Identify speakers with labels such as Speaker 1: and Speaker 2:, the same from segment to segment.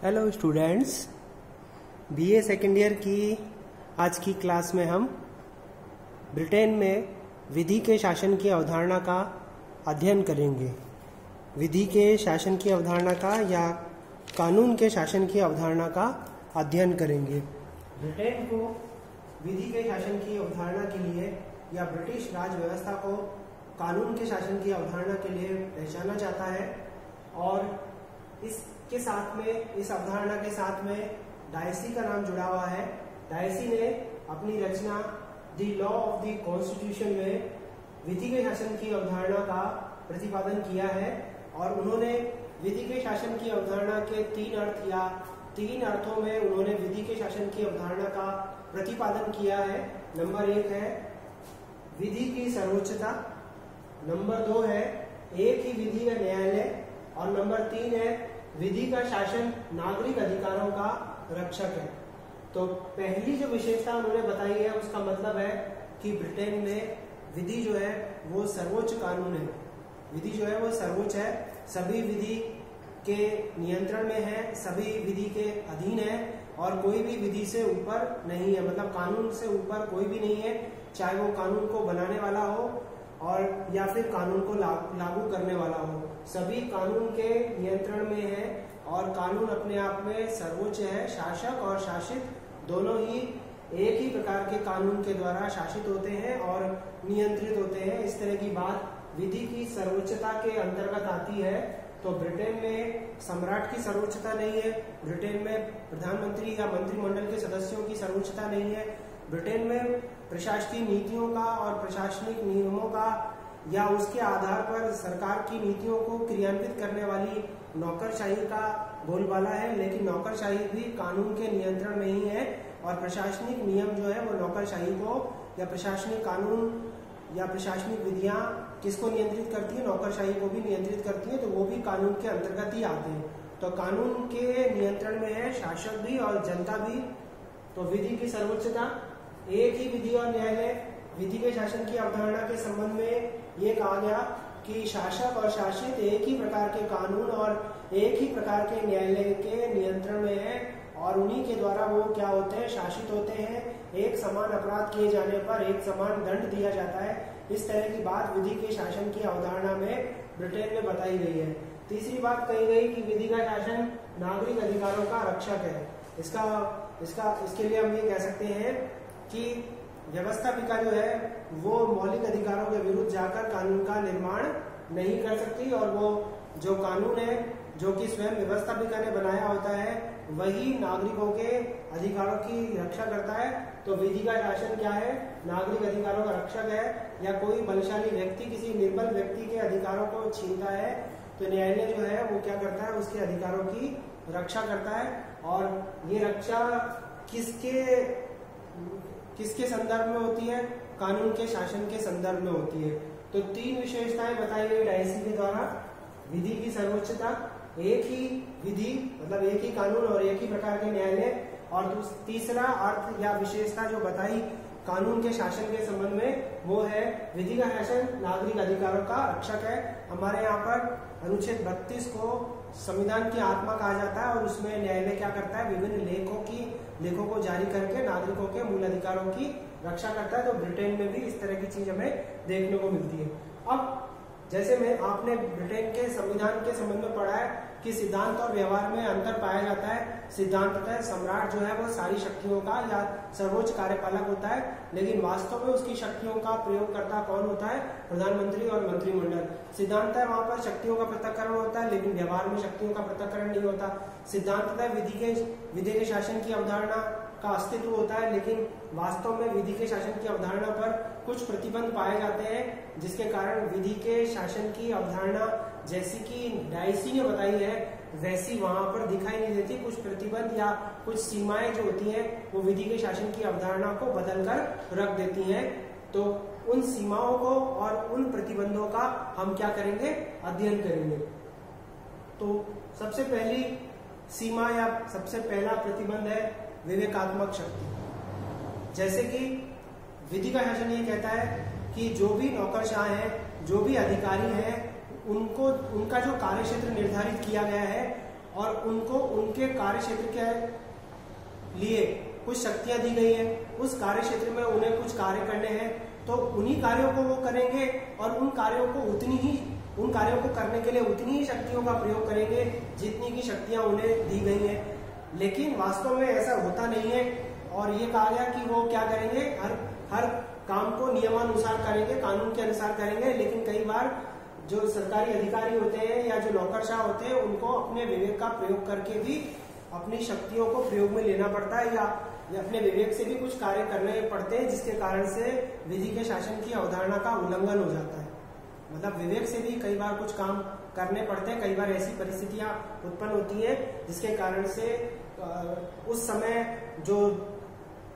Speaker 1: Hello students, BA second year की आज की क्लास में हम ब्रिटेन में विधि के शासन की अवधारणा का अध्ययन करेंगे। विधि के शासन की अवधारणा का या कानून के शासन की अवधारणा का अध्ययन करेंगे। ब्रिटेन को विधि के शासन की अवधारणा के लिए या ब्रिटिश राज व्यवस्था को कानून के शासन की अवधारणा के लिए पहचाना जाता है और इसके साथ में, इस अवधारणा के साथ में डायसी का नाम जुड़ा हुआ है। डायसी ने अपनी रचना the law of the constitution में विधि के शासन की अवधारणा का प्रतिपादन किया है और उन्होंने विधि के शासन की अवधारणा के तीन अर्थों में उन्होंने विधि के शासन की अवधारणा का प्रतिपादन किया है। नंबर 1 है विधि की सर्वोच्चता, नंबर 2 है एक ही विधि का न्यायालय और नंबर 3 है विधि का शासन नागरिक अधिकारों का रक्षक है। तो पहली जो विशेषता उन्होंने बताई है उसका मतलब है कि ब्रिटेन में विधि जो है वो सर्वोच्च कानून है। विधि जो है वो सर्वोच्च है, सभी विधि के नियंत्रण में है, सभी विधि के अधीन है और कोई भी विधि से ऊपर नहीं है। मतलब कानून से ऊपर कोई भी नहीं है, चाहे वो कानून को बनाने वाला हो और या फिर कानून को लागू करने वाला हो, सभी कानून के नियंत्रण में है और कानून अपने आप में सर्वोच्च है। शासक और शासित दोनों ही एक ही प्रकार के कानून के द्वारा शासित होते हैं और नियंत्रित होते हैं। इस तरह की बात विधि की सर्वोच्चता के अंतर्गत आती है। तो ब्रिटेन में सम्राट की सर्वोच्चता नहीं है, ब्रिटेन में प्रधानमंत्री या मंत्रिमंडल के सदस्यों की सर्वोच्चता नहीं है, ब्रिटेन में प्रशासकीय नीतियों का और प्रशासनिक नियमों का या उसके आधार पर सरकार की नीतियों को क्रियान्वित करने वाली नौकरशाही का बोलबाला है। लेकिन नौकरशाही भी कानून के नियंत्रण में ही है और प्रशासनिक नियम जो है वो नौकरशाही को या प्रशासनिक कानून या प्रशासनिक विधियां किसको नियंत्रित करती है, नौकरशाही को भी नियंत्रित करती है। तो वो भी कानून के अंतर्गत ही आते हैं। तो कानून के नियंत्रण में है शासक भी और जनता भी। तो विधि की सर्वोच्चता, एक ही विधि और न्यायालय। विधि के शासन की अवधारणा के संबंध में ये कहा गया कि शासक और शासित एक ही प्रकार के कानून और एक ही प्रकार के न्यायालय के नियंत्रण में है और उन्हीं के द्वारा वो क्या होते हैं, शासित होते हैं। एक समान अपराध किए जाने पर एक समान दंड दिया जाता है। इस तरह की बात विधि के शासन की अवधारणा में ब्रिटेन में बताई गई है। तीसरी बात कही गई कि विधि का शासन नागरिक अधिकारों का रक्षक है। इसके लिए हम ये कह सकते हैं कि व्यवस्थापिका जो है वो मौलिक अधिकारों के विरुद्ध जाकर कानून का निर्माण नहीं कर सकती और वो जो कानून है जो कि स्वयं व्यवस्थापिका ने बनाया होता है वही नागरिकों के अधिकारों की रक्षा करता है। तो विधि का शासन क्या है, नागरिक अधिकारों का रक्षक है। या कोई बलशाली व्यक्ति किसी निर्बल व्यक्ति के अधिकारों को छीनता है तो न्यायालय जो है वो क्या करता है, उसके अधिकारों की रक्षा करता है। और ये रक्षा किसके संदर्भ में होती है, कानून के शासन के संदर्भ में होती है। तो 3 विशेषताएं बताई गई डायसी के द्वारा। विधि की सर्वोच्चता, एक ही विधि मतलब एक ही कानून और एक ही प्रकार के न्यायालय, और तीसरा अर्थ या विशेषता जो बताई कानून के शासन के संबंध में वो है विधि का शासन नागरिक अधिकारों का रक्षक है। हमारे यहाँ पर अनुच्छेद 32 को संविधान की आत्मा कहा जाता है और उसमें न्यायालय क्या करता है, विभिन्न लेखों को जारी करके नागरिकों के मूल अधिकारों की रक्षा करता है। तो ब्रिटेन में भी इस तरह की चीज हमें देखने को मिलती है। अब जैसे आपने ब्रिटेन के संविधान के संबंध में पढ़ा है कि सिद्धांत और व्यवहार में अंतर पाया जाता है। सिद्धांततः सम्राट जो है वो सारी शक्तियों का या सर्वोच्च कार्यपालक होता है, लेकिन वास्तव में उसकी शक्तियों का प्रयोगकर्ता कौन होता है, प्रधानमंत्री और मंत्रिमंडल। सिद्धांततः वहां पर शक्तियों का पृथक्करण होता है लेकिन व्यवहार में शक्तियों का पृथक्करण नहीं होता। सिद्धांततः विधि के शासन की अवधारणा का अस्तित्व होता है लेकिन वास्तव में विधि के शासन की अवधारणा पर कुछ प्रतिबंध पाए जाते हैं जिसके कारण विधि के शासन की अवधारणा जैसी कि डायसी ने बताई है वैसी वहां पर दिखाई नहीं देती। कुछ प्रतिबंध या कुछ सीमाएं जो होती हैं वो विधि के शासन की अवधारणा को बदलकर रख देती हैं। तो उन सीमाओं को और उन प्रतिबंधों का हम क्या करेंगे, अध्ययन करेंगे। तो सबसे पहली सीमा या सबसे पहला प्रतिबंध है विवेकात्मक शक्ति। जैसे कि विधि का शासन ये कहता है कि जो भी नौकरशाह हैं, जो भी अधिकारी हैं, उनका जो कार्यक्षेत्र निर्धारित किया गया है और उनको उनके कार्य क्षेत्र के लिए कुछ शक्तियां दी गई हैं, उस कार्य क्षेत्र में उन्हें कुछ कार्य करने हैं, तो उन्हीं कार्यों को वो करेंगे और उन कार्यों को करने के लिए उतनी ही शक्तियों का प्रयोग करेंगे जितनी की शक्तियां उन्हें दी गई हैं। लेकिन वास्तव में ऐसा होता नहीं है, और ये कहा गया कि वो क्या करेंगे, हर काम को नियमानुसार करेंगे, कानून के अनुसार करेंगे। लेकिन कई बार जो सरकारी अधिकारी होते हैं या जो नौकरशाह होते हैं, उनको अपने विवेक का प्रयोग करके भी अपनी शक्तियों को प्रयोग में लेना पड़ता है, या अपने विवेक से भी कुछ कार्य करने पड़ते हैं, जिसके कारण से विधि के शासन की अवधारणा का उल्लंघन हो जाता है। मतलब विवेक से भी कई बार कुछ काम करने पड़ते हैं। कई बार ऐसी परिस्थितियां उत्पन्न होती है जिसके कारण से उस समय जो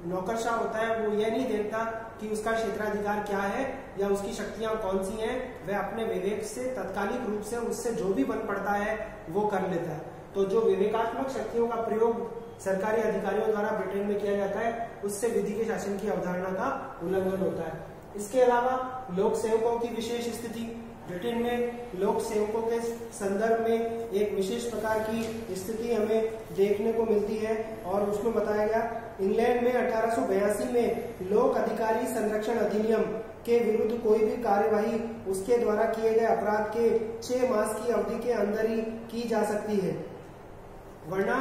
Speaker 1: नौकरशाह होता है वो ये नहीं देखता कि उसका क्षेत्राधिकार क्या है या उसकी शक्तियां कौन सी हैं, वह अपने विवेक से तात्कालिक रूप से उससे जो भी बन पड़ता है वो कर लेता है। तो जो विवेकात्मक शक्तियों का प्रयोग सरकारी अधिकारियों द्वारा ब्रिटेन में किया जाता है, उससे विधि के शासन की अवधारणा का उल्लंघन होता है। इसके अलावा लोक सेवकों की विशेष स्थिति, ब्रिटेन में लोक सेवकों के संदर्भ में एक विशेष प्रकार की स्थिति हमें देखने को मिलती है, और उसमें बताया गया इंग्लैंड में 1882 में लोक अधिकारी संरक्षण अधिनियम के विरुद्ध कोई भी कार्यवाही उसके द्वारा किए गए अपराध के 6 मास की अवधि के अंदर ही की जा सकती है, वरना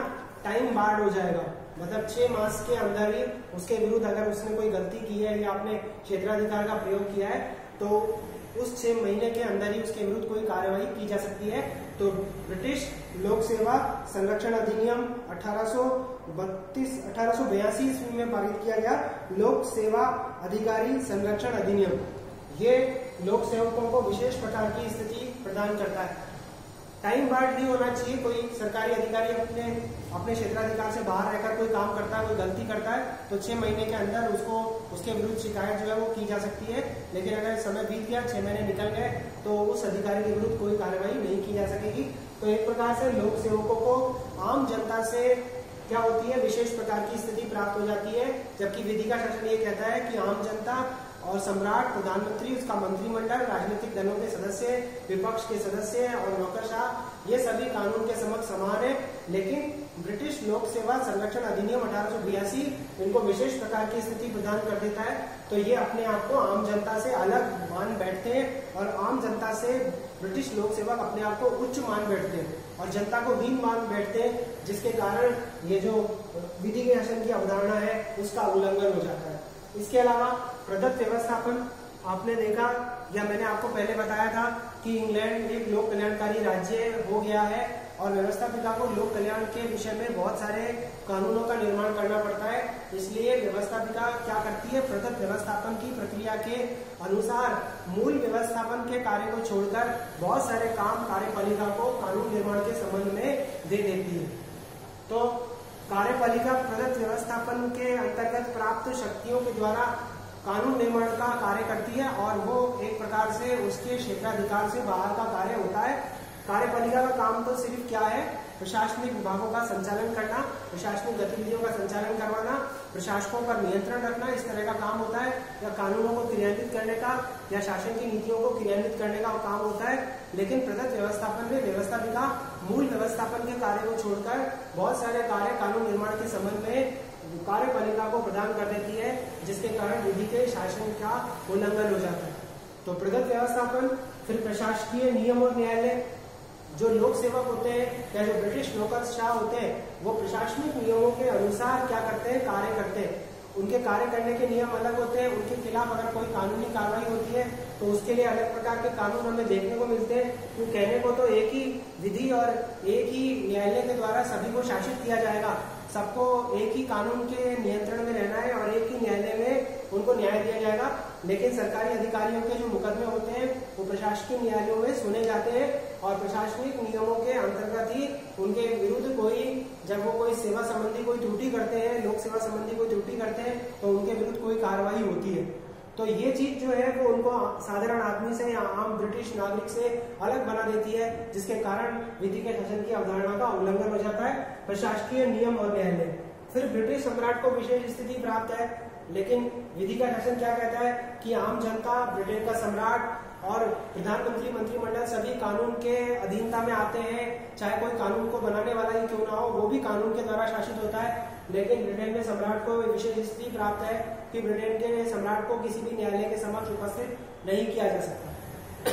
Speaker 1: टाइम बार्ड हो जाएगा। मतलब 6 मास के अंदर ही उसके विरुद्ध अगर उसने कोई गलती की है या अपने क्षेत्राधिकार का प्रयोग किया है, तो उस 6 महीने के अंदर ही उसके विरुद्ध कोई कार्यवाही की जा सकती है। तो ब्रिटिश लोक सेवा संरक्षण अधिनियम 1882 ईस्वी में पारित किया गया लोक सेवा अधिकारी संरक्षण अधिनियम, ये लोक सेवकों को विशेष प्रकार की स्थिति प्रदान करता है। टाइम बार्ड नहीं होना चाहिए। कोई सरकारी अधिकारी अपने क्षेत्राधिकार से बाहर रहकर कोई काम करता है, कोई गलती करता है, तो 6 महीने के अंदर उसके विरुद्ध शिकायत जो है वो की जा सकती है। लेकिन अगर समय बीत गया, 6 महीने निकल गए, तो उस अधिकारी के विरुद्ध कोई कार्रवाई नहीं की जा सकेगी। तो एक प्रकार से लोक सेवकों को आम जनता से क्या होती है, विशेष प्रकार की स्थिति प्राप्त हो जाती है, जबकि विधि का शासन ये कहता है कि आम जनता और सम्राट, प्रधानमंत्री, उसका मंत्रिमंडल, राजनीतिक दलों के सदस्य, विपक्ष के सदस्य और नौकरशाह, ये सभी कानून के समक्ष समान है। लेकिन ब्रिटिश लोक सेवा संरक्षण अधिनियम 1882 इनको विशेष प्रकार की स्थिति प्रदान कर देता है। तो ये अपने आप को आम जनता से अलग मान बैठते हैं, और आम जनता से ब्रिटिश लोक सेवक अपने आप को उच्च मान बैठते हैं और जनता को हीन मान बैठते हैं, जिसके कारण ये जो विधि के शासन की अवधारणा है उसका उल्लंघन हो जाता है। इसके अलावा प्रदत्त व्यवस्थापन, आपने देखा या मैंने आपको पहले बताया था कि इंग्लैंड एक लोक कल्याणकारी राज्य हो गया है, और व्यवस्थापिका को लोक कल्याण के विषय में बहुत सारे कानूनों का निर्माण करना पड़ता है। इसलिए व्यवस्थापिका क्या करती है, प्रदत्त व्यवस्थापन की प्रक्रिया के अनुसार मूल व्यवस्थापन के कार्य को छोड़कर बहुत सारे काम कार्यपालिका को कानून निर्माण के संबंध में दे देती है। तो कार्यपालिका प्रदत्त व्यवस्थापन के अंतर्गत प्राप्त शक्तियों के द्वारा कानून निर्माण का कार्य करती है, और वो एक प्रकार से उसके क्षेत्राधिकार से बाहर का कार्य होता है। कार्यपालिका का काम तो सिर्फ क्या है, प्रशासनिक विभागों का संचालन करना, प्रशासनिक गतिविधियों का संचालन करवाना, प्रशासकों पर नियंत्रण रखना, इस तरह का काम होता है, या कानूनों को क्रियान्वित करने का या शासन की नीतियों को क्रियान्वित करने का काम होता है। लेकिन प्रदत्त व्यवस्थापन में व्यवस्थापिका मूल व्यवस्थापन के कार्य को छोड़कर बहुत सारे कार्य कानून निर्माण के संबंध में कार्यपालिका को प्रदान कर देती है, जिसके कारण विधि के शासन का उल्लंघन हो जाता है। तो प्रदत्त व्यवस्थापन, फिर प्रशासकीय नियम और न्यायालय, जो लोक सेवक होते हैं या जो ब्रिटिश नौकरशाह होते हैं, वो प्रशासनिक नियमों के अनुसार क्या करते हैं, कार्य करते हैं। उनके कार्य करने के नियम अलग होते हैं। उनके खिलाफ अगर कोई कानूनी कार्रवाई होती है तो उसके लिए अलग प्रकार के कानून हमें देखने को मिलते हैं। तो कहने को तो एक ही विधि और एक ही न्यायालय के द्वारा सभी को शासित किया जाएगा, सबको एक ही कानून के नियंत्रण में रहना है और एक ही न्यायालय में उनको न्याय दिया जाएगा। लेकिन सरकारी अधिकारियों के जो मुकदमे होते हैं वो प्रशासकीय न्यायालयों में सुने जाते हैं, और प्रशासनिक नियमों के अंतर्गत ही उनके विरुद्ध जब वो कोई सेवा संबंधी कोई त्रुटि करते हैं, लोक सेवा संबंधी कोई त्रुटि करते हैं, तो उनके विरुद्ध कोई कार्रवाई होती है। तो ये चीज जो है वो उनको साधारण आदमी से या आम ब्रिटिश नागरिक से अलग बना देती है, जिसके कारण विधि के शासन की अवधारणा का उल्लंघन हो जाता है। प्रशासकीय नियम और न्यायालय, फिर ब्रिटिश सम्राट को विशेष स्थिति प्राप्त है। लेकिन विधि का शासन क्या कहता है कि आम जनता, ब्रिटेन का सम्राट और प्रधानमंत्री, मंत्रिमंडल सभी कानून के अधीनता में आते हैं। चाहे कोई कानून को बनाने वाला ही क्यों ना हो, वो भी कानून के द्वारा शासित होता है। लेकिन ब्रिटेन में सम्राट को विशेष स्थिति प्राप्त है कि ब्रिटेन के सम्राट को किसी भी न्यायालय के समक्ष उपस्थित नहीं किया जा सकता।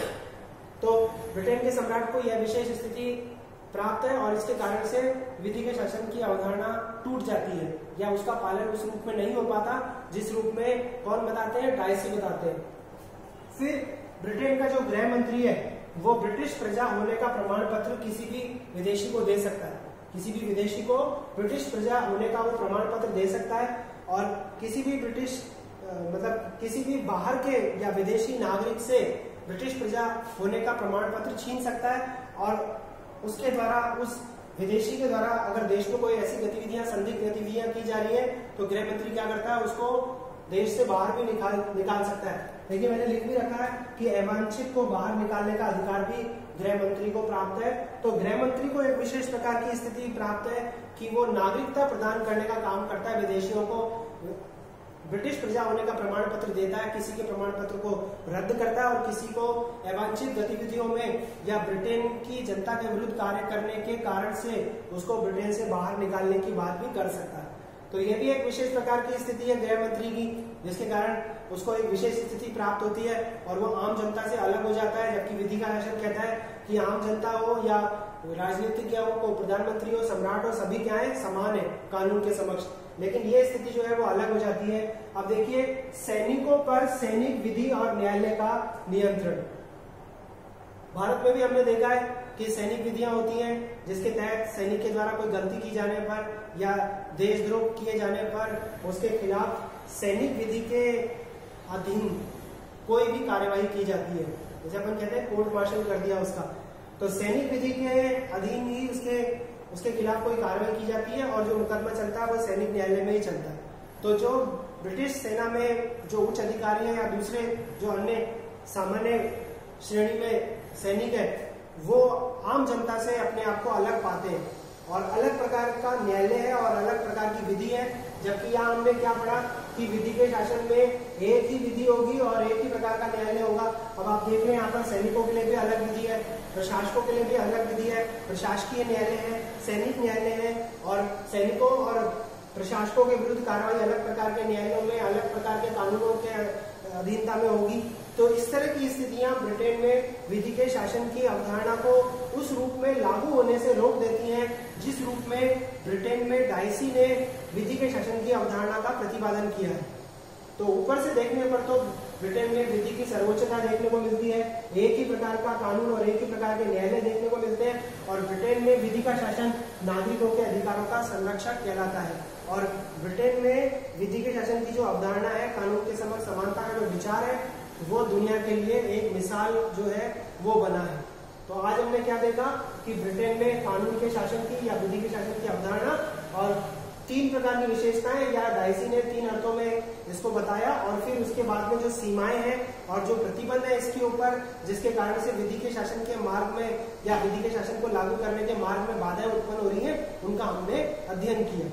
Speaker 1: तो ब्रिटेन के सम्राट को यह विशेष स्थिति प्राप्त है और इसके कारण से विधि के शासन की अवधारणा टूट जाती है या उसका पालन उस रूप में नहीं हो पाता जिस रूप में कौन बताते हैं, डायसी बताते हैं। फिर ब्रिटेन का जो गृह मंत्री है वो ब्रिटिश प्रजा होने का प्रमाण पत्र किसी भी विदेशी को दे सकता है। किसी भी विदेशी को ब्रिटिश प्रजा होने का वो प्रमाण पत्र दे सकता है और किसी भी ब्रिटिश मतलब किसी भी बाहर के या विदेशी नागरिक से ब्रिटिश प्रजा होने का प्रमाण पत्र छीन सकता है और उसके द्वारा, उस विदेशी के द्वारा अगर देश में कोई ऐसी गतिविधियां, संदिग्ध गतिविधियां की जा रही है तो गृह मंत्री क्या करता है, उसको देश से बाहर भी निकाल सकता है। लेकिन मैंने लिख भी रखा है कि अवांछित को बाहर निकालने का अधिकार भी गृह मंत्री को प्राप्त है। तो गृह मंत्री को एक विशेष प्रकार की स्थिति प्राप्त है कि वो नागरिकता प्रदान करने का काम करता है, विदेशियों को ब्रिटिश प्रजा होने का प्रमाण पत्र देता है, किसी के प्रमाण पत्र को रद्द करता है और किसी को अवांछित गतिविधियों में या ब्रिटेन की जनता के विरुद्ध कार्य करने के कारण से उसको ब्रिटेन से बाहर निकालने की बात भी कर सकता है। तो यह भी एक विशेष प्रकार की स्थिति है गृह मंत्री की, जिसके कारण उसको एक विशेष स्थिति प्राप्त होती है और वो आम जनता से अलग हो जाता है। जबकि विधि का शासन कहता है कि आम जनता हो या राजनीतिज्ञ हो, प्रधानमंत्री हो, सम्राट हो, सभी क्या है, समान है कानून के समक्ष। लेकिन ये स्थिति जो है वो अलग हो जाती है। अब देखिए, सैनिकों पर सैनिक विधि और न्यायालय का नियंत्रण। भारत में भी हमने देखा है कि सैनिक विधियां होती हैं जिसके तहत सैनिक के द्वारा कोई गलती की जाने पर या देशद्रोह किए जाने पर उसके खिलाफ सैनिक विधि के अधीन कोई भी कार्यवाही की जाती है। जैसे अपन कहते हैं कोर्ट मार्शल कर दिया उसका, तो सैनिक विधि के अधीन ही उसके खिलाफ कोई कार्रवाई की जाती है और जो मुकदमा चलता है वो सैनिक न्यायालय में ही चलता है। तो जो ब्रिटिश सेना में जो उच्च अधिकारी हैं या दूसरे जो अन्य सामान्य श्रेणी में सैनिक है, वो आम जनता से अपने आप को अलग पाते हैं और अलग प्रकार का न्यायालय है और अलग प्रकार की विधि है। जबकि यहाँ हमने क्या पढ़ा कि विधि के शासन में एक ही विधि होगी और एक ही प्रकार का न्यायालय होगा। अब आप देख रहे हैं यहाँ पर सैनिकों के लिए भी अलग विधि है, प्रशासकों के लिए भी अलग विधि है, प्रशासकीय न्यायालय है, सैनिक न्यायालय है और सैनिकों और प्रशासकों के विरुद्ध कार्रवाई अलग प्रकार के न्यायालयों में, अलग प्रकार के कानूनों के अधीनता में होगी। तो इस तरह की स्थितियां ब्रिटेन में विधि के शासन की अवधारणा को उस रूप में लागू होने से रोक देती हैं जिस रूप में ब्रिटेन में डायसी ने विधि के शासन की अवधारणा का प्रतिपादन किया है। तो ऊपर से देखने पर तो ब्रिटेन में विधि की सर्वोच्चता देखने को मिलती है, एक ही प्रकार का कानून और एक ही प्रकार के न्यायालय देखने को मिलते हैं और ब्रिटेन में विधि का शासन नागरिकों के अधिकारों का संरक्षक कहलाता है। और ब्रिटेन में विधि के शासन की जो अवधारणा है, कानून के समक्ष समानता का जो विचार है, वो दुनिया के लिए एक मिसाल जो है वो बना है। तो आज हमने क्या देखा कि ब्रिटेन में कानून के शासन की या विधि के शासन की अवधारणा और 3 प्रकार की विशेषताएं या डायसी ने 3 अर्थों में इसको बताया और फिर उसके बाद में जो सीमाएं हैं और जो प्रतिबंध है इसके ऊपर, जिसके कारण से विधि के शासन के मार्ग में या विधि के शासन को लागू करने के मार्ग में बाधाएं उत्पन्न हो रही हैं, उनका हमने अध्ययन किया।